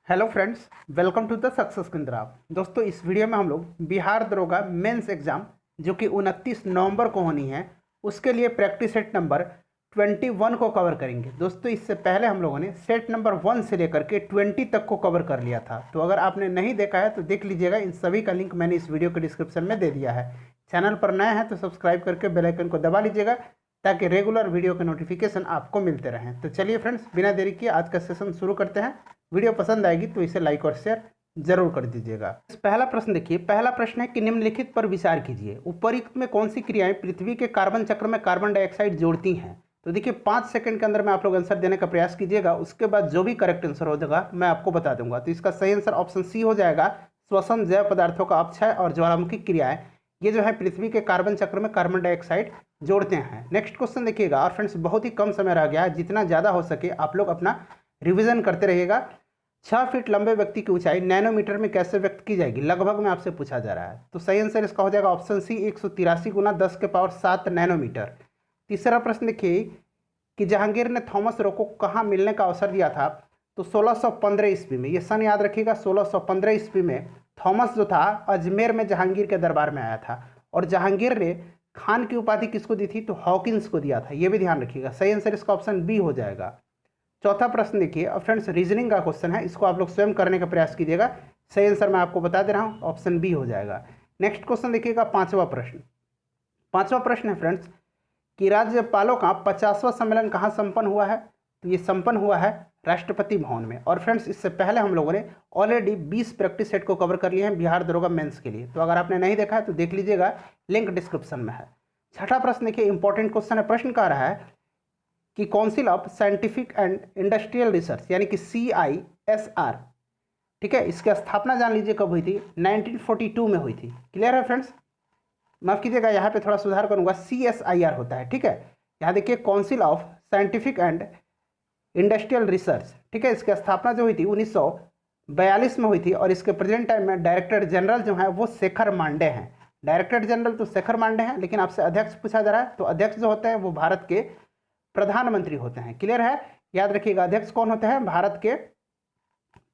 Hello friends, welcome to the success Kendra. दोस्तों, इस video में हम लोग बिहार दरोगा मेंस एग्जाम जो कि 29 नवंबर को होनी है उसके लिए प्रैक्टिस सेट नंबर 21 को कवर करेंगे। दोस्तों, इससे पहले हम लोगों ने सेट नंबर 1 से लेकर के 20 तक को कवर कर लिया था। तो अगर आपने नहीं देखा है तो देख लीजिएगा। इन सभी का लिंक मैंने इस वीडियो के डिस्क्रिप्शन में दे दिया है। चैनल पर नए हैं तो सब्सक्राइब करके बेल आइकन को दबा लीजिएगा ताकि रेगुलर वीडियो के नोटिफिकेशन आपको मिलते रहें। तो चलिए फ्रेंड्स, बिना देरी किए आज का सेशन शुरू करते हैं। वीडियो पसंद आएगी तो इसे लाइक और शेयर जरूर कर दीजिएगा। पहला प्रश्न देखिए। पहला प्रश्न है कि निम्नलिखित पर विचार कीजिए, उपरोक्त में कौन सी क्रियाएं पृथ्वी के कार्बन चक्र में कार्बन डाइऑक्साइड जोड़ती हैं। तो देखिए 5 सेकंड के अंदर में आप लोग आंसर देने का प्रयास कीजिएगा। उसके बाद जो भी करेक्ट आंसर हो जाएगा मैं आपको बता दूंगा। तो इसका सही आंसर ऑप्शन सी हो जाएगा, श्वसन जैव पदार्थों का अपक्षय और ज्वालामुखी क्रियाएं ये जो है पृथ्वी के कार्बन चक्र में कार्बन डाइऑक्साइड जोड़ते हैं। नेक्स्ट क्वेश्चन देखिएगा। और फ्रेंड्स, बहुत ही कम समय रह गया है, जितना ज़्यादा हो सके आप लोग अपना रिविजन करते रहिएगा। 6 फीट लंबे व्यक्ति की ऊंचाई नैनोमीटर में कैसे व्यक्त की जाएगी, लगभग में आपसे पूछा जा रहा है। तो सही आंसर इसका हो जाएगा ऑप्शन सी, 183 गुना 10 के पावर 7 नैनोमीटर। तीसरा प्रश्न देखिए कि जहांगीर ने थॉमस रो को कहाँ मिलने का अवसर दिया था। तो 1615 ईस्वी में, ये सन याद रखिएगा, 1615 ईस्वी में थॉमस जो था अजमेर में जहांगीर के दरबार में आया था। और जहांगीर ने खान की उपाधि किसको दी थी, तो हॉकिंस को दिया था। ये भी ध्यान रखिएगा। सही आंसर इसका ऑप्शन बी हो जाएगा। चौथा प्रश्न देखिए। और फ्रेंड्स, रीजनिंग का क्वेश्चन है, इसको आप लोग स्वयं करने का प्रयास कीजिएगा। सही आंसर मैं आपको बता दे रहा हूँ, ऑप्शन बी हो जाएगा। नेक्स्ट क्वेश्चन देखिएगा, पांचवा प्रश्न। पांचवा प्रश्न है फ्रेंड्स कि राज्यपालों का 50वां सम्मेलन कहाँ संपन्न हुआ है। तो ये संपन्न हुआ है राष्ट्रपति भवन में। और फ्रेंड्स, इससे पहले हम लोगों ने ऑलरेडी 20 प्रैक्टिस सेट को कवर कर लिए हैं बिहार दरोगा मेंस के लिए। तो अगर आपने नहीं देखा है तो देख लीजिएगा, लिंक डिस्क्रिप्शन में है। छठा प्रश्न देखिए, इंपॉर्टेंट क्वेश्चन है। प्रश्न कह रहा है कि council of scientific and industrial research यानी कि CISR, ठीक है, इसकी स्थापना जान लीजिए कब हुई थी। 1942 में हुई थी। क्लियर है फ्रेंड्स? माफ कीजिएगा, यहाँ पे थोड़ा सुधार करूंगा, CSIR होता है। ठीक है, यहाँ देखिए council of scientific and industrial research, ठीक है, इसकी स्थापना जो हुई थी 1942 में हुई थी। और इसके प्रेजेंट टाइम में डायरेक्टर जनरल जो है वो शेखर मांडे हैं। डायरेक्टर जनरल तो शेखर मांडे हैं, लेकिन आपसे अध्यक्ष पूछा जा रहा है। तो अध्यक्ष जो होते हैं वो भारत के प्रधानमंत्री होते हैं। क्लियर है? याद रखिएगा, अध्यक्ष कौन होते हैं, भारत के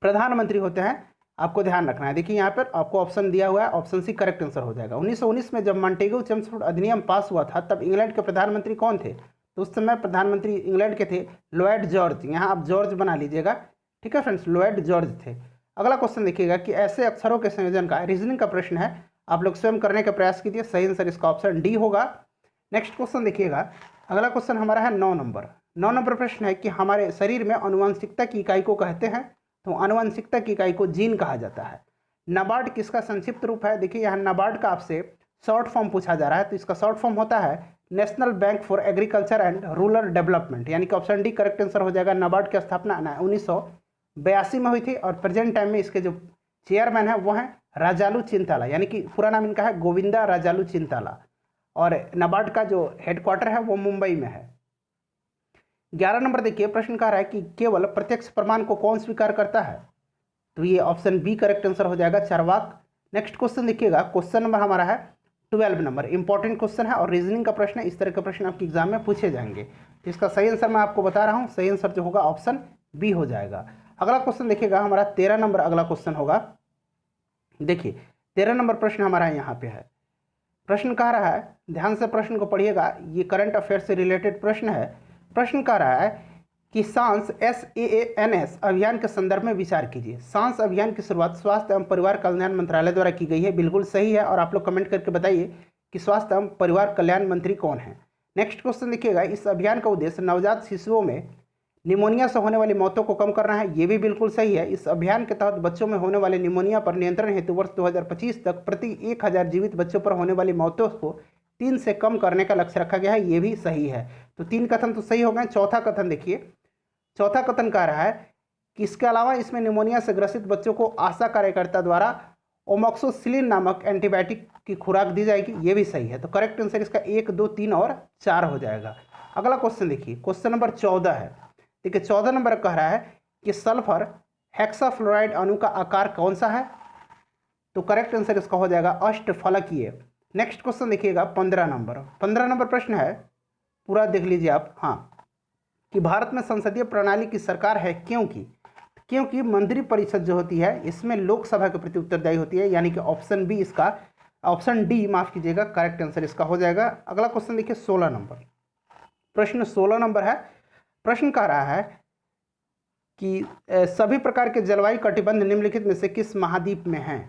प्रधानमंत्री होते हैं। आपको ध्यान रखना है। देखिए यहाँ पर आपको ऑप्शन दिया हुआ है, ऑप्शन सी करेक्ट आंसर हो जाएगा। 1919 में जब मॉन्टेगू चेम्सफोर्ड अधिनियम पास हुआ था तब इंग्लैंड के प्रधानमंत्री कौन थे। तो उस समय प्रधानमंत्री इंग्लैंड के थे लॉयड जॉर्ज। यहाँ आप जॉर्ज बना लीजिएगा। ठीक है फ्रेंड्स, लॉयड जॉर्ज थे। अगला क्वेश्चन देखिएगा कि ऐसे अक्षरों के संयोजन का, रीजनिंग का प्रश्न है, आप लोग स्वयं करने का प्रयास कीजिए। सही आंसर इसका ऑप्शन डी होगा। नेक्स्ट क्वेश्चन देखिएगा। अगला क्वेश्चन हमारा है 9 नंबर। 9 नंबर प्रश्न है कि हमारे शरीर में आनुवंशिकता की इकाई को कहते हैं। तो आनुवंशिकता की इकाई को जीन कहा जाता है। नाबार्ड किसका संक्षिप्त रूप है। देखिए यहाँ नाबार्ड का आपसे शॉर्ट फॉर्म पूछा जा रहा है। तो इसका शॉर्ट फॉर्म होता है national bank for agriculture and rural development, यानी कि ऑप्शन डी करेक्ट आंसर हो जाएगा। नाबार्ड की स्थापना 1982 में हुई थी। और प्रेजेंट टाइम में इसके जो चेयरमैन है वो है राजालू चिंताला, यानी कि पूरा नाम इनका है गोविंदा राजालू चिंताला। और नाबार्ड का जो हेडक्वार्टर है वो मुंबई में है। 11 नंबर देखिए, प्रश्न कह रहा है कि केवल प्रत्यक्ष प्रमाण को कौन स्वीकार करता है। तो ये ऑप्शन बी करेक्ट आंसर हो जाएगा, चार्वाक। नेक्स्ट क्वेश्चन देखिएगा, क्वेश्चन नंबर हमारा है 12 नंबर। इंपॉर्टेंट क्वेश्चन है और रीजनिंग का प्रश्न है। इस तरह के प्रश्न आपके एग्जाम में पूछे जाएंगे। तो इसका सही आंसर मैं आपको बता रहा हूँ, सही आंसर जो होगा ऑप्शन बी हो जाएगा। अगला क्वेश्चन देखिएगा हमारा 13 नंबर अगला क्वेश्चन होगा। देखिए 13 नंबर प्रश्न हमारा यहाँ पे है। प्रश्न कह रहा है, ध्यान से प्रश्न को पढ़िएगा, ये करंट अफेयर से रिलेटेड प्रश्न है। प्रश्न कह रहा है कि सांस SAANS अभियान के संदर्भ में विचार कीजिए। सांस अभियान की शुरुआत स्वास्थ्य एवं परिवार कल्याण मंत्रालय द्वारा की गई है। बिल्कुल सही है। और आप लोग कमेंट करके बताइए कि स्वास्थ्य एवं परिवार कल्याण मंत्री कौन है। नेक्स्ट क्वेश्चन देखिएगा, इस अभियान का उद्देश्य नवजात शिशुओं में निमोनिया से होने वाली मौतों को कम करना है। ये भी बिल्कुल सही है। इस अभियान के तहत बच्चों में होने वाले निमोनिया पर नियंत्रण हेतु वर्ष 2025 तक प्रति 1000 जीवित बच्चों पर होने वाली मौतों को 3 से कम करने का लक्ष्य रखा गया है। ये भी सही है। तो 3 कथन तो सही हो गए। चौथा कथन देखिए, चौथा कथन कह रहा है कि इसके अलावा इसमें निमोनिया से ग्रसित बच्चों को आशा कार्यकर्ता द्वारा ओमोक्सोसिलिन नामक एंटीबायोटिक की खुराक दी जाएगी। ये भी सही है। तो करेक्ट आंसर इसका 1, 2, 3 और 4 हो जाएगा। अगला क्वेश्चन देखिए, क्वेश्चन नंबर 14 है। देखिए 14 नंबर कह रहा है कि सल्फर हेक्साफ्लोराइड अणु का आकार कौन सा है। तो करेक्ट आंसर इसका हो जाएगा अष्टफलकीय। नेक्स्ट क्वेश्चन देखिएगा 15 नंबर। 15 नंबर प्रश्न है, पूरा देख लीजिए आप। हाँ, कि भारत में संसदीय प्रणाली की सरकार है क्योंकि क्योंकि मंत्रिपरिषद जो होती है इसमें लोकसभा के प्रति उत्तरदायी होती है, यानी कि ऑप्शन बी इसका, ऑप्शन डी माफ कीजिएगा, करेक्ट आंसर इसका हो जाएगा। अगला क्वेश्चन देखिए 16 नंबर, प्रश्न 16 नंबर है। प्रश्न कह रहा है कि सभी प्रकार के जलवायु कटिबंध निम्नलिखित में से किस महाद्वीप में हैं?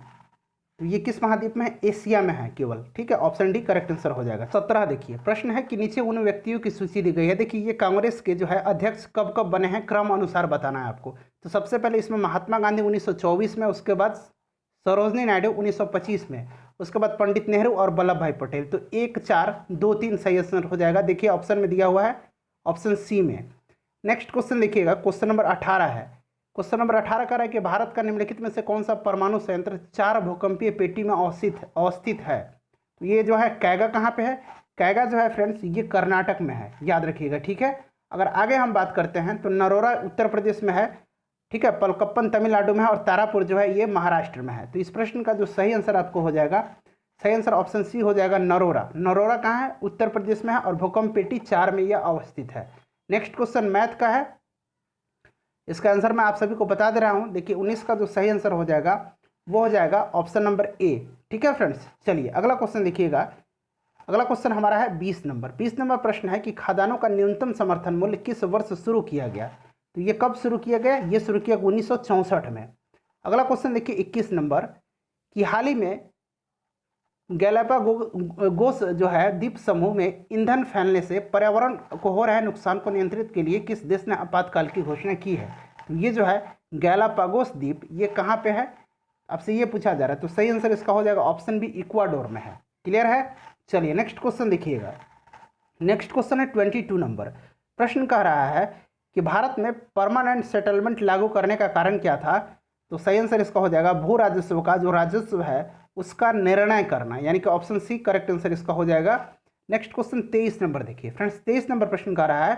तो ये किस महाद्वीप में है? एशिया में है केवल, ठीक है, ऑप्शन डी करेक्ट आंसर हो जाएगा। 17 देखिए, प्रश्न है कि नीचे उन व्यक्तियों की सूची दी गई है। देखिए ये कांग्रेस के जो है अध्यक्ष कब कब बने हैं, क्रम अनुसार बताना है आपको। तो सबसे पहले इसमें महात्मा गांधी 1924 में, उसके बाद सरोजनी नायडू 1925 में, उसके बाद पंडित नेहरू और वल्लभ भाई पटेल। तो 1 4 2 3 सही आंसर हो जाएगा। देखिए ऑप्शन में दिया हुआ है ऑप्शन सी में। नेक्स्ट क्वेश्चन देखिएगा, क्वेश्चन नंबर 18 है। क्वेश्चन नंबर 18 कह रहा है कि भारत का निम्नलिखित में से कौन सा परमाणु संयंत्र 4 भूकंपीय पेटी में अवस्थित है? तो ये जो है कैगा कहाँ पे है? कैगा जो है फ्रेंड्स ये कर्नाटक में है, याद रखिएगा, ठीक है। अगर आगे हम बात करते हैं तो नरोरा उत्तर प्रदेश में है, ठीक है, पलकप्पन तमिलनाडु में है और तारापुर जो है ये महाराष्ट्र में है। तो इस प्रश्न का जो सही आंसर आपको हो जाएगा, सही आंसर ऑप्शन सी हो जाएगा, नरोरा। नरोरा कहाँ है? उत्तर प्रदेश में है और भूकंप पेटी 4 में यह अवस्थित है। नेक्स्ट क्वेश्चन मैथ का है, इसका आंसर मैं आप सभी को बता दे रहा हूं। देखिए 19 का जो सही आंसर हो जाएगा वो हो जाएगा ऑप्शन नंबर ए, ठीक है फ्रेंड्स। चलिए अगला क्वेश्चन देखिएगा, अगला क्वेश्चन हमारा है 20 नंबर। 20 नंबर प्रश्न है कि खाद्यान्नों का न्यूनतम समर्थन मूल्य किस वर्ष शुरू किया गया? तो ये कब शुरू किया गया? ये शुरू किया 1964 में। अगला क्वेश्चन देखिए 21 नंबर, कि हाल ही में गैलापागोस जो है द्वीप समूह में ईंधन फैलने से पर्यावरण को हो रहे नुकसान को नियंत्रित के लिए किस देश ने आपातकाल की घोषणा की है? तो ये जो है गैलापागोस द्वीप ये कहाँ पे है, आपसे ये पूछा जा रहा है। तो सही आंसर इसका हो जाएगा ऑप्शन बी, इक्वाडोर में है। क्लियर है? चलिए नेक्स्ट क्वेश्चन देखिएगा। नेक्स्ट क्वेश्चन है 22 नंबर। प्रश्न कह रहा है कि भारत में परमानेंट सेटलमेंट लागू करने का कारण क्या था? तो सही आंसर इसका हो जाएगा भू राजस्व का जो राजस्व है उसका निर्णय करना, यानी कि ऑप्शन सी करेक्ट आंसर इसका हो जाएगा। नेक्स्ट क्वेश्चन 23 नंबर देखिए फ्रेंड्स, 23 नंबर प्रश्न कह रहा है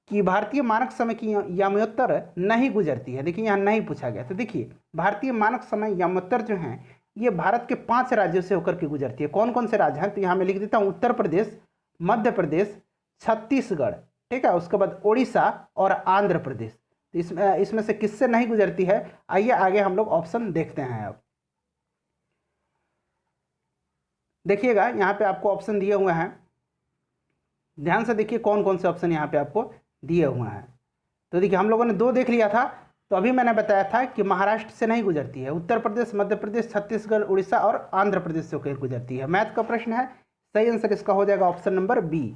कि भारतीय मानक समय की यामोत्तर नहीं गुजरती है। देखिए यहाँ नहीं पूछा गया। तो देखिए भारतीय मानक समय यामोत्तर जो है ये भारत के 5 राज्यों से होकर के गुजरती है। कौन कौन से राज्य हैं? तो यहाँ मैं लिख देता हूँ, उत्तर प्रदेश, मध्य प्रदेश, छत्तीसगढ़, ठीक है, उसके बाद उड़ीसा और आंध्र प्रदेश। तो इसमें से किससे नहीं गुजरती है? आइए आगे हम लोग ऑप्शन देखते हैं। अब देखिएगा यहाँ पे आपको ऑप्शन दिए हुए हैं, ध्यान से देखिए कौन कौन से ऑप्शन यहाँ पे आपको दिए हुए हैं। तो देखिए हम लोगों ने 2 देख लिया था, तो अभी मैंने बताया था कि महाराष्ट्र से नहीं गुजरती है, उत्तर प्रदेश, मध्य प्रदेश, छत्तीसगढ़, उड़ीसा और आंध्र प्रदेश से होकर गुजरती है। मैथ का प्रश्न है, सही आंसर इसका हो जाएगा ऑप्शन नंबर बी।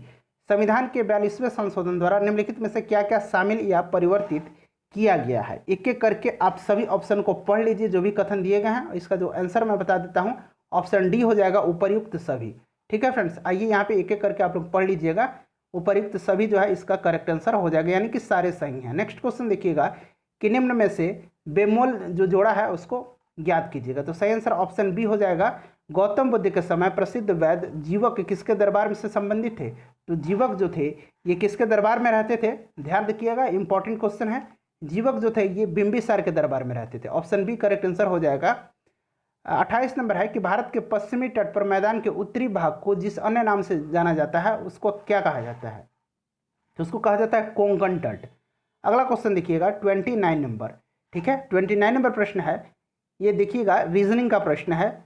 संविधान के 42वें संशोधन द्वारा निम्नलिखित में से क्या क्या शामिल या परिवर्तित किया गया है? एक एक करके आप सभी ऑप्शन को पढ़ लीजिए जो भी कथन दिए गए हैं। इसका जो आंसर मैं बता देता हूँ, ऑप्शन डी हो जाएगा, उपर्युक्त सभी। ठीक है फ्रेंड्स, आइए यहाँ पे एक एक करके आप लोग पढ़ लीजिएगा। उपर्युक्त सभी जो है इसका करेक्ट आंसर हो जाएगा, यानी कि सारे सही हैं। नेक्स्ट क्वेश्चन देखिएगा कि निम्न में से बेमोल जो जोड़ा है उसको ज्ञात कीजिएगा। तो सही आंसर ऑप्शन बी हो जाएगा। गौतम बुद्ध के समय प्रसिद्ध वैद्य जीवक किसके दरबार में से संबंधित थे? तो जीवक जो थे ये किसके दरबार में रहते थे? ध्यान रखिएगा, इंपॉर्टेंट क्वेश्चन है। जीवक जो थे ये बिंबिसार के दरबार में रहते थे। ऑप्शन बी करेक्ट आंसर हो जाएगा। 28 नंबर है कि भारत के पश्चिमी तट पर मैदान के उत्तरी भाग को जिस अन्य नाम से जाना जाता है उसको क्या कहा जाता है? तो उसको कहा जाता है कोंकण तट। अगला क्वेश्चन देखिएगा 29 नंबर। ठीक है, 29 नंबर प्रश्न है, ये देखिएगा रीजनिंग का प्रश्न है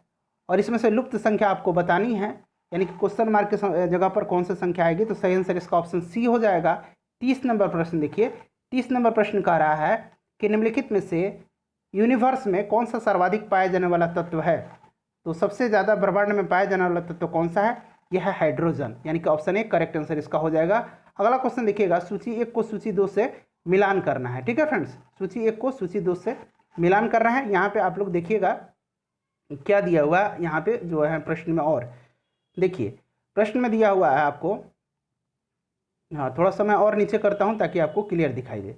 और इसमें से लुप्त संख्या आपको बतानी है, यानी कि क्वेश्चन मार्क के जगह पर कौन सी संख्या आएगी। तो सही आंसर इसका ऑप्शन सी हो जाएगा। 30 नंबर प्रश्न देखिए, 30 नंबर प्रश्न कह रहा है कि निम्नलिखित में से यूनिवर्स में कौन सा सर्वाधिक पाया जाने वाला तत्व है? तो सबसे ज़्यादा ब्रह्मांड में पाया जाने वाला तत्व कौन सा है? यह है हाइड्रोजन, यानी कि ऑप्शन ए करेक्ट आंसर इसका हो जाएगा। अगला क्वेश्चन देखिएगा, सूची 1 को सूची 2 से मिलान करना है। ठीक है फ्रेंड्स, सूची 1 को सूची 2 से मिलान करना है। यहाँ पे आप लोग देखिएगा क्या दिया हुआ है यहाँ पे जो है प्रश्न में। और देखिए प्रश्न में दिया हुआ है आपको, हाँ थोड़ा सा मैं और नीचे करता हूँ ताकि आपको क्लियर दिखाई दे।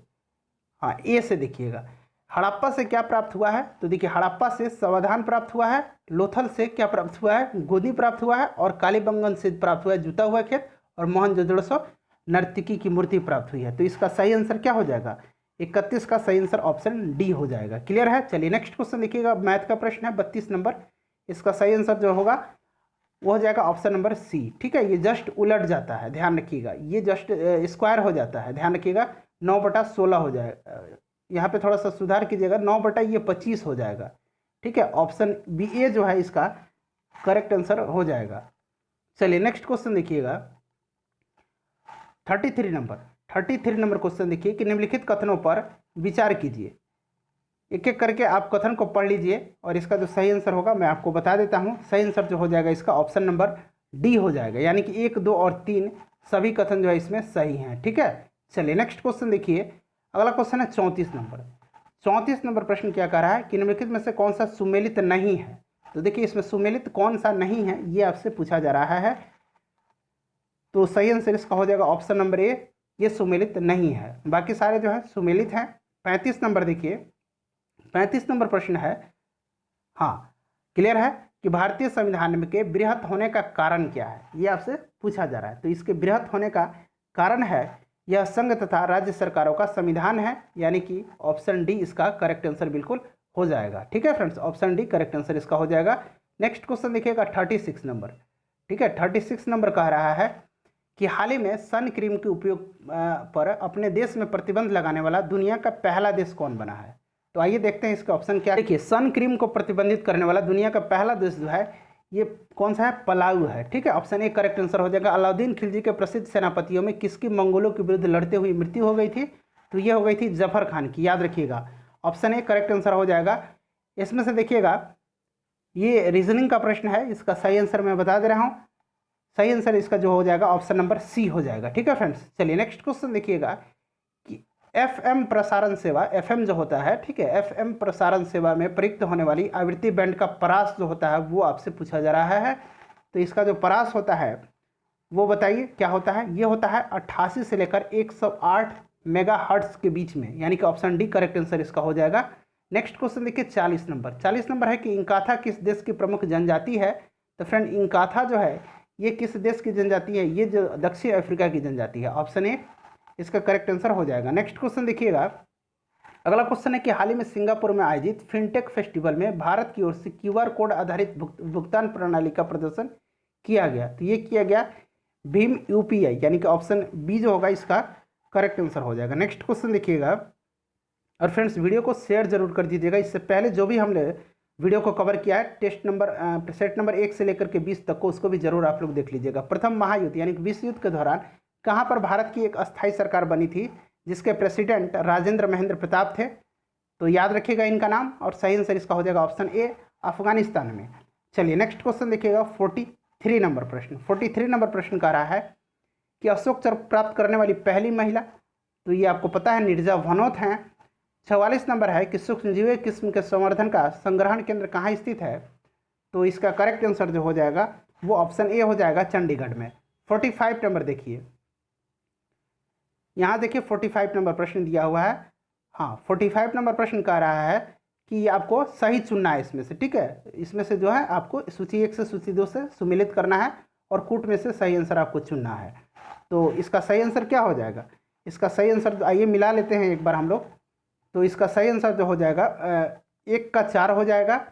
हाँ, ए से देखिएगा, हड़प्पा से क्या प्राप्त हुआ है? तो देखिए हड़प्पा से समाधान प्राप्त हुआ है, लोथल से क्या प्राप्त हुआ है? गोदी प्राप्त हुआ है, और कालीबंगन से प्राप्त हुआ है जुता हुआ खेत, और मोहनजोदड़ो से नर्तकी की मूर्ति प्राप्त हुई है। तो इसका सही आंसर क्या हो जाएगा? 31 का सही आंसर ऑप्शन डी हो जाएगा। क्लियर है? चलिए नेक्स्ट क्वेश्चन देखिएगा, मैथ का प्रश्न है 32 नंबर। इसका सही आंसर जो होगा वो हो जाएगा ऑप्शन नंबर सी। ठीक है, ये जस्ट उलट जाता है, ध्यान रखिएगा, ये जस्ट स्क्वायर हो जाता है, ध्यान रखिएगा, 9/16 हो जाएगा, यहाँ पे थोड़ा सा सुधार कीजिएगा, 9/25 हो जाएगा। ठीक है, ऑप्शन बी ए जो है इसका करेक्ट आंसर हो जाएगा। चलिए नेक्स्ट क्वेश्चन देखिएगा 33 नंबर क्वेश्चन देखिए कि निम्नलिखित कथनों पर विचार कीजिए। एक एक करके आप कथन को पढ़ लीजिए और इसका जो सही आंसर होगा मैं आपको बता देता हूँ। सही आंसर जो हो जाएगा इसका ऑप्शन नंबर डी हो जाएगा, यानी कि 1, 2 और 3 सभी कथन जो है इसमें सही हैं। ठीक है, चलिए नेक्स्ट क्वेश्चन देखिए। अगला क्वेश्चन है 34 नंबर। 34 नंबर प्रश्न क्या कह रहा है कि निम्नलिखित में से कौन सा सुमेलित नहीं है। तो देखिए इसमें सुमेलित कौन सा नहीं है ये आपसे पूछा जा रहा है। तो सही आंसर इसका हो जाएगा ऑप्शन नंबर ए, ये सुमेलित नहीं है, बाकी सारे जो है सुमेलित हैं। 35 नंबर देखिए, 35 नंबर प्रश्न है, हाँ क्लियर है कि भारतीय संविधान के बृहत होने का कारण क्या है, ये आपसे पूछा जा रहा है। तो इसके बृहत होने का कारण है यह संघ तथा राज्य सरकारों का संविधान है, यानी कि ऑप्शन डी इसका करेक्ट आंसर बिल्कुल हो जाएगा। ठीक है friends, option D correct answer इसका हो जाएगा। नेक्स्ट क्वेश्चन देखिएगा 36 नंबर। ठीक है, 36 नंबर कह रहा है कि हाल ही में सन क्रीम के उपयोग पर अपने देश में प्रतिबंध लगाने वाला दुनिया का पहला देश कौन बना है। तो आइए देखते हैं इसका ऑप्शन क्या है। देखिए सन क्रीम को प्रतिबंधित करने वाला दुनिया का पहला देश जो है ये कौन सा है, पलाऊ है। ठीक है, ऑप्शन ए करेक्ट आंसर हो जाएगा। अलाउद्दीन खिलजी के प्रसिद्ध सेनापतियों में किसकी मंगोलों के विरुद्ध लड़ते हुए मृत्यु हो गई थी। तो ये हो गई थी जफर खान की, याद रखिएगा। ऑप्शन ए करेक्ट आंसर हो जाएगा। इसमें से देखिएगा ये रीजनिंग का प्रश्न है, इसका सही आंसर मैं बता दे रहा हूँ। सही आंसर इसका जो हो जाएगा ऑप्शन नंबर सी हो जाएगा। ठीक है फ्रेंड्स, चलिए नेक्स्ट क्वेश्चन देखिएगा कि एफएम प्रसारण सेवा, एफएम जो होता है, ठीक है, एफएम प्रसारण सेवा में प्रयुक्त होने वाली आवृत्ति बैंड का परास जो होता है वो आपसे पूछा जा रहा है। तो इसका जो परास होता है वो बताइए क्या होता है। ये होता है 88 से लेकर 108 मेगाहर्ट्ज के बीच में, यानी कि ऑप्शन डी करेक्ट आंसर इसका हो जाएगा। नेक्स्ट क्वेश्चन देखिए 40 नंबर। 40 नंबर है कि इंकाथा किस देश की प्रमुख जनजाति है। तो फ्रेंड इंकाथा जो है ये किस देश की जनजाति है, ये जो दक्षिण अफ्रीका की जनजाति है। ऑप्शन ए इसका करेक्ट आंसर हो जाएगा। नेक्स्ट क्वेश्चन देखिएगा, अगला क्वेश्चन है कि हाल ही में सिंगापुर में आयोजित फिनटेक फेस्टिवल में भारत की ओर से क्यूआर कोड आधारित भुगतान प्रणाली का प्रदर्शन किया गया। तो ये किया गया भीम यूपीआई, यानी कि ऑप्शन बी जो होगा इसका करेक्ट आंसर हो जाएगा। नेक्स्ट क्वेश्चन देखिएगा, और फ्रेंड्स वीडियो को शेयर जरूर कर दीजिएगा। इससे पहले जो भी हमने वीडियो को कवर किया है टेस्ट नंबर सेट नंबर 1 से लेकर के 20 तक को, उसको भी जरूर आप लोग देख लीजिएगा। प्रथम महायुद्ध यानी कि विश्व युद्ध के दौरान कहाँ पर भारत की एक अस्थायी सरकार बनी थी जिसके प्रेसिडेंट राजेंद्र महेंद्र प्रताप थे। तो याद रखिएगा इनका नाम, और सही आंसर इसका हो जाएगा ऑप्शन ए अफगानिस्तान में। चलिए नेक्स्ट क्वेश्चन देखिएगा 43 नंबर प्रश्न। 43 नंबर प्रश्न कह रहा है कि अशोक चक्र प्राप्त करने वाली पहली महिला, तो ये आपको पता है नीरजा भनोत हैं। 44 नंबर है कि सूक्ष्मजीवी किस्म के संवर्धन का संग्रहण केंद्र कहाँ स्थित है। तो इसका करेक्ट आंसर जो हो जाएगा वो ऑप्शन ए हो जाएगा चंडीगढ़ में। 45 नंबर देखिए, यहाँ देखिए 45 नंबर प्रश्न दिया हुआ है। हाँ 45 नंबर प्रश्न कह रहा है कि आपको सही चुनना है इसमें से। ठीक है, इसमें से जो है आपको सूची 1 से सूची 2 से सुमेलित करना है और कूट में से सही आंसर आपको चुनना है। तो इसका सही आंसर क्या हो जाएगा, इसका सही आंसर आइए मिला लेते हैं एक बार हम लोग। तो इसका सही आंसर जो हो जाएगा 1 का 4 हो जाएगा,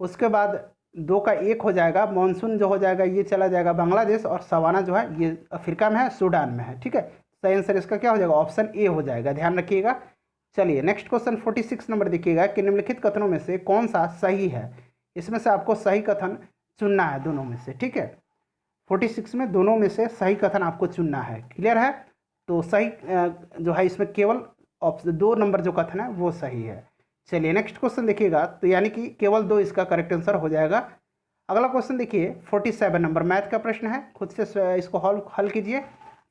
उसके बाद 2 का 1 हो जाएगा। मानसून जो हो जाएगा ये चला जाएगा बांग्लादेश, और सवाना जो है ये अफ्रीका में है, सूडान में है। ठीक है, सही आंसर इसका क्या हो जाएगा ऑप्शन ए हो जाएगा, ध्यान रखिएगा। चलिए नेक्स्ट क्वेश्चन 46 नंबर देखिएगा कि निम्नलिखित कथनों में से कौन सा सही है। इसमें से आपको सही कथन चुनना है दोनों में से। ठीक है, 46 में दोनों में से सही कथन आपको चुनना है, क्लियर है। तो सही जो है इसमें केवल ऑप्शन 2 नंबर जो कथन है वो सही है। चलिए नेक्स्ट क्वेश्चन देखिएगा, तो यानी कि केवल 2 इसका करेक्ट आंसर हो जाएगा। अगला क्वेश्चन देखिए 47 नंबर मैथ का प्रश्न है, खुद से इसको हल कीजिए।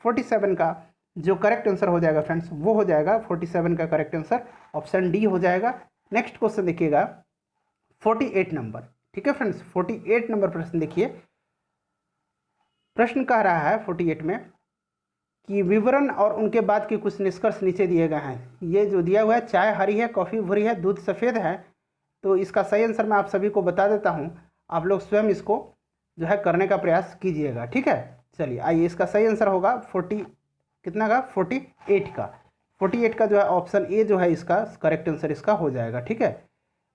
47 का जो करेक्ट आंसर हो जाएगा फ्रेंड्स वो हो जाएगा 47 का करेक्ट आंसर ऑप्शन डी हो जाएगा। नेक्स्ट क्वेश्चन देखिएगा 48 नंबर। ठीक है फ्रेंड्स, 48 नंबर प्रश्न देखिए। प्रश्न कह रहा है 48 में कि विवरण और उनके बाद के कुछ निष्कर्ष नीचे दिए गए हैं। ये जो दिया हुआ है चाय हरी है, कॉफ़ी भूरी है, दूध सफ़ेद है। तो इसका सही आंसर मैं आप सभी को बता देता हूँ, आप लोग स्वयं इसको जो है करने का प्रयास कीजिएगा। ठीक है, चलिए आइए इसका सही आंसर होगा 48 का। 48 का जो है ऑप्शन ए जो है इसका करेक्ट आंसर इसका हो जाएगा। ठीक है,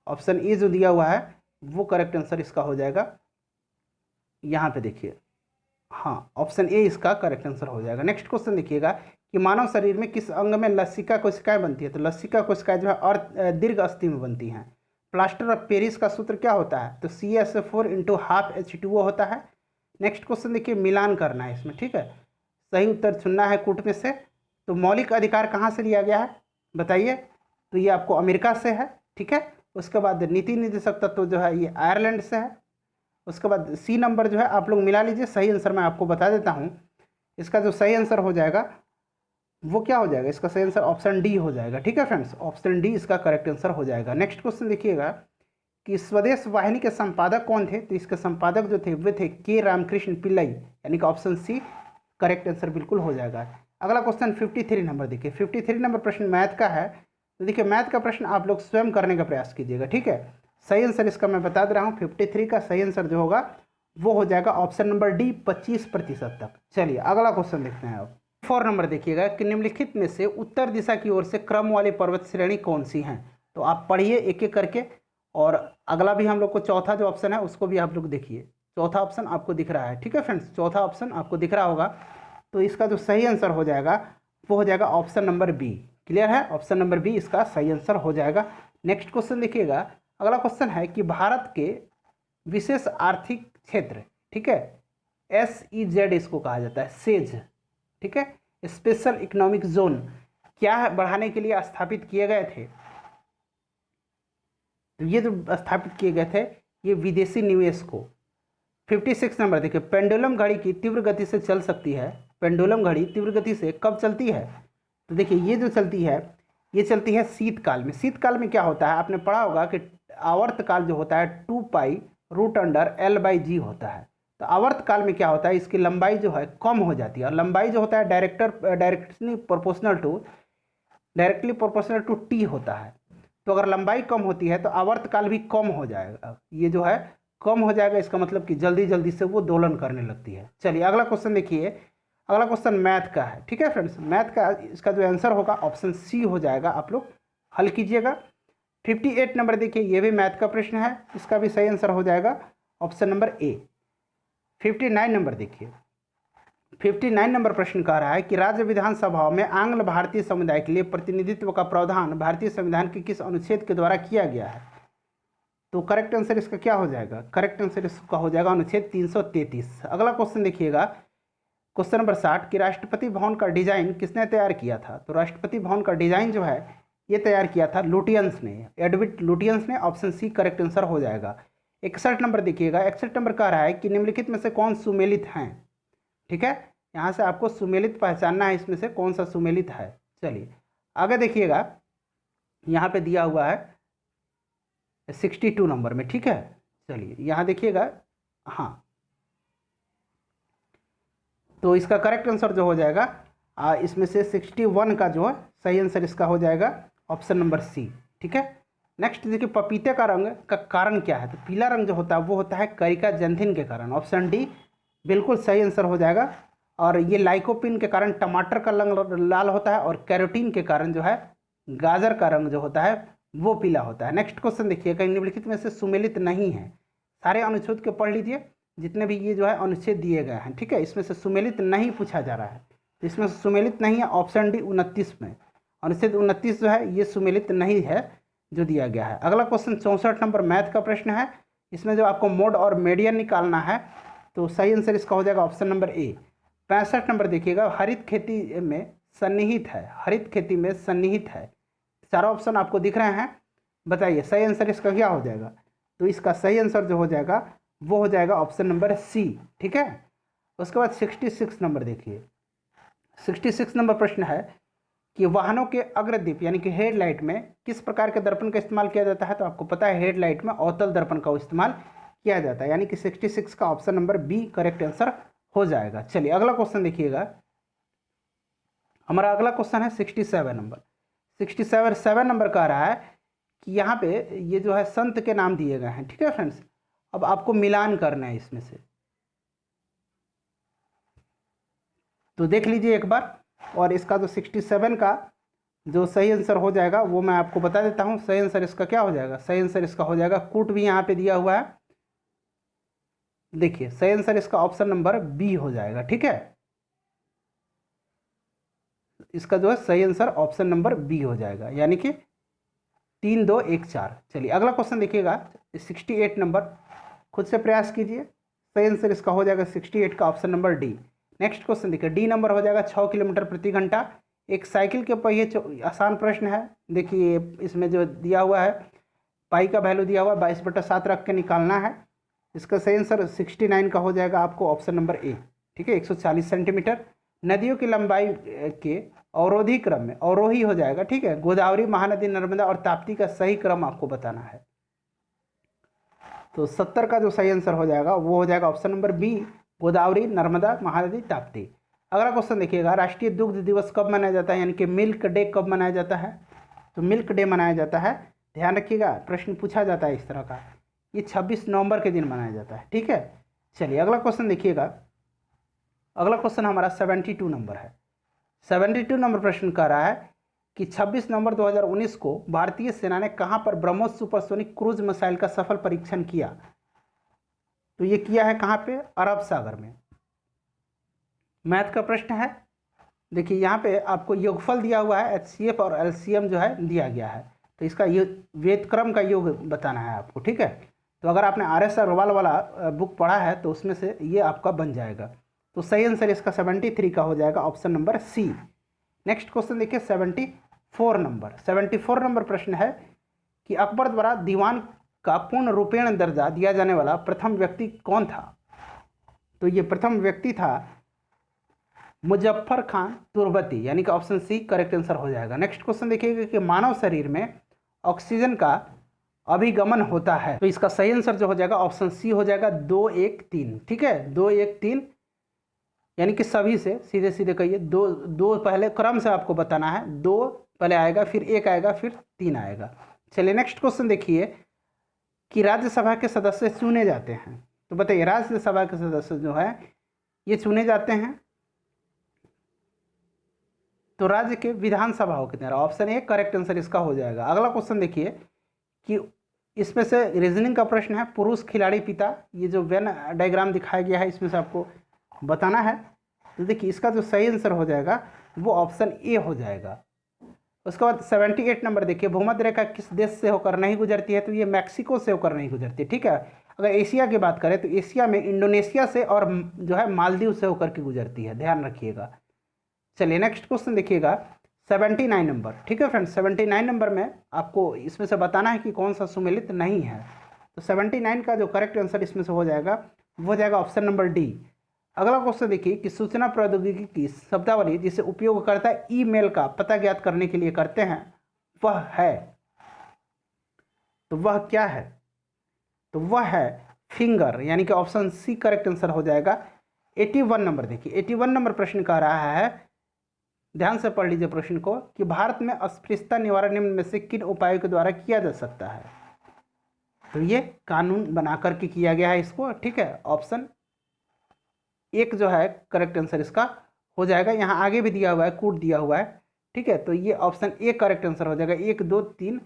ऑप्शन ए जो दिया हुआ है वो करेक्ट आंसर इसका हो जाएगा। यहाँ पे देखिए, हाँ ऑप्शन ए इसका करेक्ट आंसर हो जाएगा। नेक्स्ट क्वेश्चन देखिएगा कि मानव शरीर में किस अंग में लसिका कोशिकाएं बनती है। तो लसिका कोशिकाएं जो है और दीर्घ अस्थि में बनती हैं। प्लास्टर ऑफ पेरिस का सूत्र क्या होता है। तो CSO4 इंटू हाफ H2O होता है। नेक्स्ट क्वेश्चन देखिए, मिलान करना है इसमें, ठीक है, सही उत्तर चुनना है कूट में से। तो मौलिक अधिकार कहाँ से लिया गया है बताइए। तो ये आपको अमेरिका से है, ठीक है। उसके बाद नीति निर्देशक तत्व जो है ये आयरलैंड से है। उसके बाद सी नंबर जो है आप लोग मिला लीजिए। सही आंसर मैं आपको बता देता हूँ। इसका जो सही आंसर हो जाएगा वो क्या हो जाएगा, इसका सही आंसर ऑप्शन डी हो जाएगा, ठीक है फ्रेंड्स, ऑप्शन डी इसका करेक्ट आंसर हो जाएगा। नेक्स्ट क्वेश्चन देखिएगा कि स्वदेश वाहिनी के संपादक कौन थे। तो इसके संपादक जो थे वे थे के रामकृष्ण पिल्लई, यानी कि ऑप्शन सी करेक्ट आंसर बिल्कुल हो जाएगा। अगला क्वेश्चन 53 नंबर देखिए। 53 नंबर प्रश्न मैथ का है। तो देखिए मैथ का प्रश्न आप लोग स्वयं करने का प्रयास कीजिएगा, ठीक है। सही आंसर इसका मैं बता दे रहा हूँ। 53 का सही आंसर जो होगा वो हो जाएगा ऑप्शन नंबर डी 25% तक। चलिए अगला क्वेश्चन देखते हैं अब। 4 नंबर देखिएगा कि निम्नलिखित में से उत्तर दिशा की ओर से क्रम वाली पर्वत श्रेणी कौन सी हैं। तो आप पढ़िए एक एक करके, और अगला भी हम लोग को चौथा जो ऑप्शन है उसको भी आप लोग देखिए। चौथा ऑप्शन आपको दिख रहा है, ठीक है फ्रेंड्स, चौथा ऑप्शन आपको दिख रहा होगा। तो इसका जो सही आंसर हो जाएगा वो हो जाएगा ऑप्शन नंबर बी। क्लियर है, ऑप्शन नंबर बी इसका सही आंसर हो जाएगा। नेक्स्ट क्वेश्चन देखिएगा। अगला क्वेश्चन है कि भारत के विशेष आर्थिक क्षेत्र, ठीक है, SEZ इसको कहा जाता है, सेज, ठीक है, स्पेशल इकोनॉमिक जोन क्या है बढ़ाने के लिए स्थापित किए गए थे। तो ये जो स्थापित किए गए थे ये विदेशी निवेश को। 56 नंबर देखिए, पेंडुलम घड़ी की तीव्र गति से चल सकती है। पेंडुलम घड़ी तीव्र गति से कब चलती है। तो देखिए ये जो चलती है ये चलती है शीतकाल में। शीतकाल में क्या होता है, आपने पढ़ा होगा कि आवर्तकाल जो होता है 2π√L/G होता है। तो आवर्तकाल में क्या होता है, इसकी लंबाई जो है कम हो जाती है, और लंबाई जो होता है डायरेक्टली प्रोपोर्शनल टू टी होता है। तो अगर लंबाई कम होती है तो आवर्तकाल भी कम हो जाएगा, ये जो है कम हो जाएगा, इसका मतलब कि जल्दी जल्दी से वो दोलन करने लगती है। चलिए अगला क्वेश्चन देखिए। अगला क्वेश्चन मैथ का है, ठीक है फ्रेंड्स, मैथ का इसका जो आंसर होगा ऑप्शन सी हो जाएगा। आप लोग हल कीजिएगा। 58 नंबर देखिए, ये भी मैथ का प्रश्न है, इसका भी सही आंसर हो जाएगा ऑप्शन नंबर ए। 59 नंबर देखिए। 59 नंबर प्रश्न कह रहा है कि राज्य विधानसभाओं में आंग्ल भारतीय समुदाय के लिए प्रतिनिधित्व का प्रावधान भारतीय संविधान के किस अनुच्छेद के द्वारा किया गया है। तो करेक्ट आंसर इसका क्या हो जाएगा, करेक्ट आंसर इसका हो जाएगा अनुच्छेद 333। अगला क्वेश्चन देखिएगा, क्वेश्चन नंबर 60 कि राष्ट्रपति भवन का डिजाइन किसने तैयार किया था। तो राष्ट्रपति भवन का डिजाइन जो है ये तैयार किया था लुटियंस ने, एडविड लुटियंस ने, ऑप्शन सी करेक्ट आंसर हो जाएगा। 61 नंबर देखिएगा। 61 नंबर कह रहा है कि निम्नलिखित में से कौन सुमेलित हैं, ठीक है, यहाँ से आपको सुमेलित पहचानना है, इसमें से कौन सा सुमेलित है। चलिए आगे देखिएगा, यहाँ पे दिया हुआ है 62 नंबर में, ठीक है। चलिए यहाँ देखिएगा, हाँ, तो इसका करेक्ट आंसर जो हो जाएगा इसमें से 61 का जो है सही आंसर इसका हो जाएगा ऑप्शन नंबर सी, ठीक है। नेक्स्ट देखिए, पपीते का रंग का कारण क्या है। तो पीला रंग जो होता है वो होता है करिका जंथिन के कारण, ऑप्शन डी बिल्कुल सही आंसर हो जाएगा। और ये लाइकोपिन के कारण टमाटर का रंग लाल होता है, और कैरोटीन के कारण जो है गाजर का रंग जो होता है वो पीला होता है। नेक्स्ट क्वेश्चन देखिए, कहीं निम्नलिखित में से सुमेलित नहीं है। सारे अनुच्छेद के पढ़ लीजिए, जितने भी ये जो है अनुच्छेद दिए गए हैं, ठीक है, इसमें से सुमेलित नहीं पूछा जा रहा है। तो इसमें से सुमेलित नहीं है ऑप्शन डी 29 में, अनुच्छेद 29 जो है ये सुमेलित नहीं है जो दिया गया है। अगला क्वेश्चन 64 नंबर मैथ का प्रश्न है। इसमें जो आपको मोड और मीडियन निकालना है, तो सही आंसर इसका हो जाएगा ऑप्शन नंबर ए। 65 नंबर देखिएगा, हरित खेती में सन्निहित है, हरित खेती में सन्निहित है। चारों ऑप्शन आपको दिख रहे हैं, बताइए सही आंसर इसका क्या हो जाएगा। तो इसका सही आंसर जो हो जाएगा वो हो जाएगा ऑप्शन नंबर सी, ठीक है। उसके बाद 66 नंबर देखिए। 66 नंबर प्रश्न है कि वाहनों के अग्रदीप यानी कि हेडलाइट में किस प्रकार के दर्पण का इस्तेमाल किया जाता है। तो आपको पता है हेडलाइट में अवतल दर्पण का इस्तेमाल किया जाता है, यानी कि 66 का option number B correct answer हो जाएगा। चलिए अगला क्वेश्चन देखिएगा, हमारा अगला क्वेश्चन है 67 नंबर। 67 नंबर कह रहा है कि यहाँ पे ये जो है संत के नाम दिए गए हैं, ठीक है फ्रेंड्स। अब आपको मिलान करना है इसमें से, तो देख लीजिए एक बार। और इसका जो 67 का जो सही आंसर हो जाएगा वो मैं आपको बता देता हूँ। सही आंसर इसका क्या हो जाएगा, सही आंसर इसका हो जाएगा, कूट भी यहाँ पे दिया हुआ है, देखिए सही आंसर इसका ऑप्शन नंबर बी हो जाएगा, ठीक है। इसका जो है सही आंसर ऑप्शन नंबर बी हो जाएगा, यानी कि 3 2 1 4। चलिए अगला क्वेश्चन देखिएगा 68 नंबर, खुद से प्रयास कीजिए। सही आंसर इसका हो जाएगा 68 का option number D. Next question देखिए डी नंबर हो जाएगा 6 किलोमीटर प्रति घंटा एक साइकिल के पहिए। आसान प्रश्न है, देखिए इसमें जो दिया हुआ है पाई का वैल्यू दिया हुआ है 22/7 रख के निकालना है। इसका सही आंसर 69 का हो जाएगा आपको ऑप्शन नंबर ए। ठीक है, 140 सेंटीमीटर। नदियों की लंबाई के अवरोधी क्रम में अवरोही हो जाएगा। ठीक है, गोदावरी, महानदी, नर्मदा और ताप्ती का सही क्रम आपको बताना है। तो 70 का जो सही आंसर हो जाएगा वो हो जाएगा option number B, Godavari, Narmada, Mahanadi, Tapti. अगला क्वेश्चन देखिएगा राष्ट्रीय दुग्ध दिवस कब मनाया जाता है, यानी कि मिल्क डे कब मनाया जाता है। तो मिल्क डे मनाया जाता है, ध्यान रखिएगा, प्रश्न पूछा जाता है इस तरह का। ये 26 नवंबर के दिन मनाया जाता है। ठीक है, चलिए अगला क्वेश्चन देखिएगा। अगला क्वेश्चन हमारा 72 नंबर है। 72 नंबर प्रश्न कह रहा है कि 26 नवंबर 2019 को भारतीय सेना ने कहां पर ब्रह्मोस सुपरसोनिक क्रूज मिसाइल का सफल परीक्षण किया। तो ये किया है कहां पे, अरब सागर में। मैथ का प्रश्न है, देखिए यहाँ पे आपको योगफल दिया हुआ है, HCF और LCM जो है दिया गया है। तो इसका व्युत्क्रम का योग बताना है आपको। ठीक है, तो अगर आपने RS अग्रवाल वाला बुक पढ़ा है तो उसमें से ये आपका बन जाएगा। तो सही आंसर इसका 73 का हो जाएगा option number C. Next question देखिए 74 नंबर। 74 नंबर प्रश्न है कि अकबर द्वारा दीवान का पूर्ण रूपेण दर्जा दिया जाने वाला प्रथम व्यक्ति कौन था। तो ये प्रथम व्यक्ति था मुजफ्फर खान तुर्बती, यानी कि ऑप्शन सी करेक्ट आंसर हो जाएगा। नेक्स्ट क्वेश्चन देखिएगा कि मानव शरीर में ऑक्सीजन का अभिगमन होता है। तो इसका सही आंसर जो हो जाएगा ऑप्शन सी हो जाएगा 2 1 3। ठीक है, 2 1 3, यानी कि सभी से सीधे सीधे कहिए। दो पहले क्रम से आपको बताना है, 2 पहले आएगा, फिर 1 आएगा, फिर 3 आएगा। चलिए नेक्स्ट क्वेश्चन देखिए कि राज्यसभा के सदस्य चुने जाते हैं। तो बताइए राज्यसभा के सदस्य जो है ये चुने जाते हैं तो राज्य के विधानसभाओं की तरह, ऑप्शन ए करेक्ट आंसर इसका हो जाएगा। अगला क्वेश्चन देखिए कि इसमें से रीजनिंग का प्रश्न है, पुरुष खिलाड़ी पिता, ये जो वेन डायग्राम दिखाया गया है इसमें से आपको बताना है। तो देखिए इसका जो सही आंसर हो जाएगा वो ऑप्शन ए हो जाएगा। उसके बाद 78 नंबर देखिए, भूमध्य रेखा किस देश से होकर नहीं गुजरती है। तो ये मैक्सिको से होकर नहीं गुजरती है। ठीक है, अगर एशिया की बात करें तो एशिया में इंडोनेशिया से और जो है मालदीव से होकर के गुजरती है, ध्यान रखिएगा। चलिए नेक्स्ट क्वेश्चन देखिएगा 79 नंबर। ठीक है फ्रेंड्स, 79 नंबर में आपको इसमें से बताना है कि कौन सा सुमेलित नहीं है। तो 79 का जो करेक्ट आंसर इसमें से हो जाएगा वो हो जाएगा ऑप्शन नंबर डी। अगला क्वेश्चन देखिए कि सूचना प्रौद्योगिकी की शब्दावली जिसे उपयोगकर्ता ईमेल का पता ज्ञात करने के लिए करते हैं वह है, तो वह क्या है। तो वह है फिंगर, यानी कि ऑप्शन सी करेक्ट आंसर हो जाएगा। 81 नंबर देखिए, 81 नंबर प्रश्न कह रहा है, ध्यान से पढ़ लीजिए प्रश्न को, कि भारत में अस्पृश्यता निवारण निम्न में से किन उपायों के द्वारा किया जा सकता है। तो ये कानून बना करके किया गया है इसको। ठीक है, ऑप्शन एक जो है करेक्ट आंसर इसका हो जाएगा। यहाँ आगे भी दिया हुआ है, कूट दिया हुआ है। ठीक है, तो ये ऑप्शन ए करेक्ट आंसर हो जाएगा, 1 2 3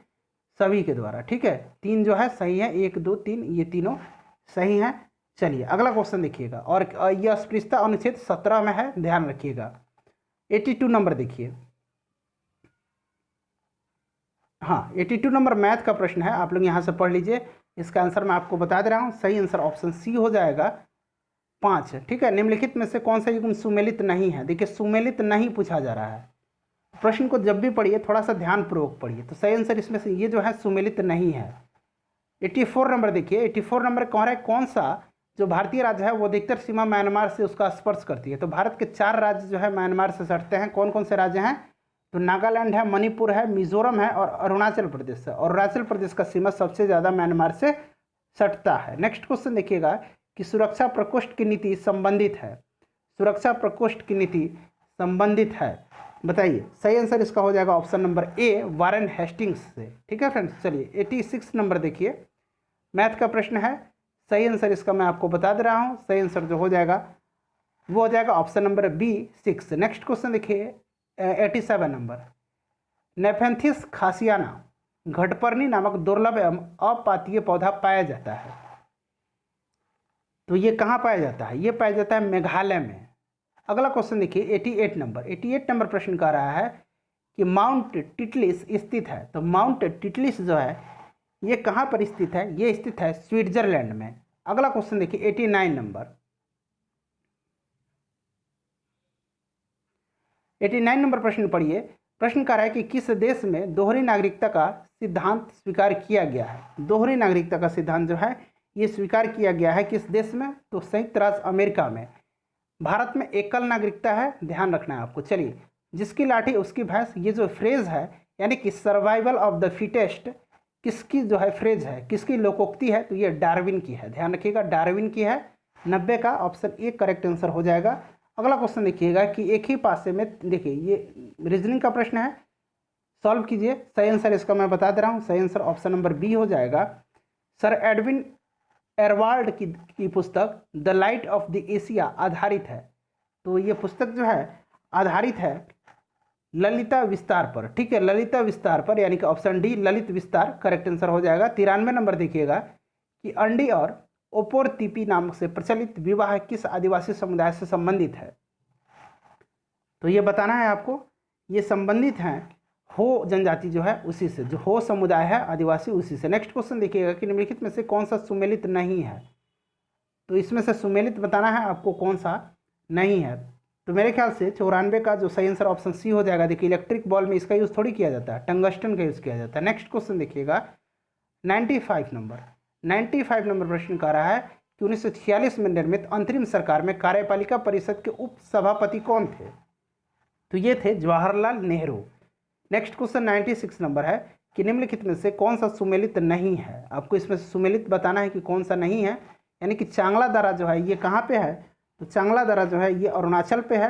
सभी के द्वारा। ठीक है, 3 जो है सही है, 1 2 3 ये तीनों सही हैं। चलिए अगला क्वेश्चन देखिएगा, और यह अस्पृश्यता अनुच्छेद 17 में है, ध्यान रखिएगा। 82 नंबर देखिए, हाँ 82 नंबर मैथ का प्रश्न है, आप लोग यहाँ से पढ़ लीजिए। इसका आंसर मैं आपको बता दे रहा हूँ, सही आंसर ऑप्शन सी हो जाएगा 5। ठीक है, निम्नलिखित में से कौन सा युग्म सुमेलित नहीं है। देखिए सुमेलित नहीं पूछा जा रहा है, प्रश्न को जब भी पढ़िए थोड़ा सा ध्यानपूर्वक पढ़िए। तो सही आंसर इसमें से ये जो है सुमेलित नहीं है। 84 नंबर देखिए, 84 नंबर कह रहा है कौन सा जो भारतीय राज्य है वो अधिकतर सीमा म्यांमार से उसका स्पर्श करती है। तो भारत के 4 राज्य जो है म्यांमार से सटते हैं। कौन कौन से राज्य हैं, तो नागालैंड है, मणिपुर है, मिजोरम है और अरुणाचल प्रदेश है। और अरुणाचल प्रदेश का सीमा सबसे ज़्यादा म्यांमार से सटता है। नेक्स्ट क्वेश्चन देखिएगा कि सुरक्षा प्रकोष्ठ की नीति संबंधित है। सुरक्षा प्रकोष्ठ की नीति संबंधित है, बताइए। सही आंसर इसका हो जाएगा option number A, Warren Hastings से। ठीक है फ्रेंड्स, चलिए 86 नंबर देखिए, मैथ का प्रश्न है। सही आंसर इसका मैं आपको बता दे रहा हूँ, सही आंसर जो हो जाएगा वो हो जाएगा option number B 6। Next question देखिए 87 नंबर, नेफेंथिस खासियाना घटपर्णी नामक दुर्लभ एवं अपातीय पौधा पाया जाता है। तो ये कहाँ पाया जाता है, ये पाया जाता है मेघालय में। अगला क्वेश्चन देखिए 88 नंबर प्रश्न कह रहा है कि माउंट टिटलिस स्थित है। तो माउंट टिटलिस जो है ये कहाँ पर स्थित है? ये स्थित है स्विट्जरलैंड में। अगला क्वेश्चन देखिए 89 नंबर प्रश्न पढ़िए। प्रश्न कह रहा है कि किस देश में दोहरी नागरिकता का सिद्धांत स्वीकार किया गया है? दोहरी नागरिकता का सिद्धांत जो है ये स्वीकार किया गया है किस देश में? तो संयुक्त राज्य अमेरिका में। भारत में एकल नागरिकता है, ध्यान रखना है आपको। चलिए, जिसकी लाठी उसकी भैंस, ये जो फ्रेज है यानी कि सर्वाइवल ऑफ द फिटेस्ट, किसकी जो है फ्रेज है, किसकी लोकोक्ति है? तो ये डार्विन की है, ध्यान रखिएगा, डार्विन की है। 90 का ऑप्शन ए करेक्ट आंसर हो जाएगा। अगला क्वेश्चन देखिएगा कि एक ही पासे में, देखिए ये रीजनिंग का प्रश्न है, सॉल्व कीजिए। सही आंसर इसका मैं बता दे रहा हूँ, सही आंसर ऑप्शन नंबर बी हो जाएगा। सर एडविन एरवाल्ड की पुस्तक the light of the Asia आधारित है। तो ये पुस्तक जो है आधारित है ललिता विस्तार पर, ठीक है, ललिता विस्तार पर, यानी कि ऑप्शन डी ललित विस्तार करेक्ट आंसर हो जाएगा। 93 नंबर देखिएगा कि अंडी और ओपोरतिपी नाम से प्रचलित विवाह किस आदिवासी समुदाय से संबंधित है? तो ये बताना है आपको, ये संबंधित हैं हो जनजाति जो है उसी से, जो हो समुदाय है आदिवासी उसी से। नेक्स्ट क्वेश्चन देखिएगा कि निम्नलिखित में से कौन सा सुमेलित नहीं है? तो इसमें से सुमेलित बताना है आपको कौन सा नहीं है। तो मेरे ख्याल से 94 का जो सही आंसर ऑप्शन सी हो जाएगा। देखिए इलेक्ट्रिक बॉल में इसका यूज़ थोड़ी किया जाता है, टंगस्टन का यूज़ किया जाता है। नेक्स्ट क्वेश्चन देखिएगा 95 नंबर प्रश्न कह रहा है कि 1946 में निर्मित अंतरिम सरकार में कार्यपालिका परिषद के उप सभापति कौन थे? तो ये थे Jawaharlal Nehru. Next question 96 number है कि निम्नलिखित में से कौन सा सुमेलित नहीं है? आपको इसमें से सुमेलित बताना है कि कौन सा नहीं है, यानी कि चांगला दर्रा जो है ये कहाँ पे है? तो चांगला दर्रा जो है ये अरुणाचल पे है,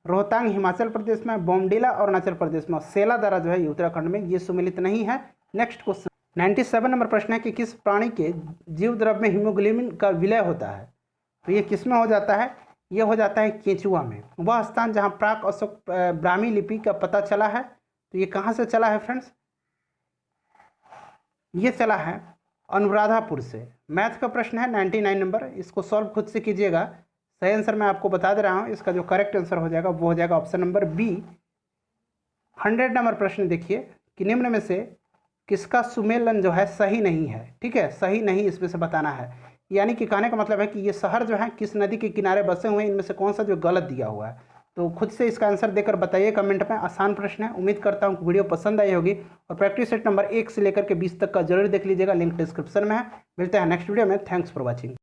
रोहतांग हिमाचल प्रदेश में, बोमडिला अरुणाचल प्रदेश में, सेला दर्रा जो है ये उत्तराखंड में, ये सुमेलित नहीं है। नेक्स्ट क्वेश्चन 97 नंबर प्रश्न है कि किस प्राणी के जीव द्रव में हीमोग्लोबिन का विलय होता है? तो ये किस में हो जाता है? ये हो जाता है केंचुआ में। वह स्थान जहाँ प्राक अशोक ब्राह्मी लिपि का पता चला है, तो ये कहाँ से चला है फ्रेंड्स? ये चला है अनुराधापुर से। मैथ का प्रश्न है 99 नंबर, इसको सॉल्व खुद से कीजिएगा। सही आंसर मैं आपको बता दे रहा हूँ, इसका जो करेक्ट आंसर हो जाएगा वो हो जाएगा ऑप्शन नंबर बी। 100 नंबर प्रश्न देखिए कि निम्न में से किसका सुमेलन जो है सही नहीं है? ठीक है, सही नहीं इसमें से बताना है, यानी कि कहने का मतलब है कि ये शहर जो है किस नदी के किनारे बसे हुए हैं, इनमें से कौन सा जो गलत दिया हुआ है। तो खुद से इसका आंसर देकर बताइए कमेंट में। आसान प्रश्न है, उम्मीद करता हूँ कि वीडियो पसंद आई होगी और प्रैक्टिस सेट नंबर 1 से लेकर के 20 तक का जरूर देख लीजिएगा, लिंक डिस्क्रिप्शन में है। मिलते हैं नेक्स्ट वीडियो में। Thanks for watching.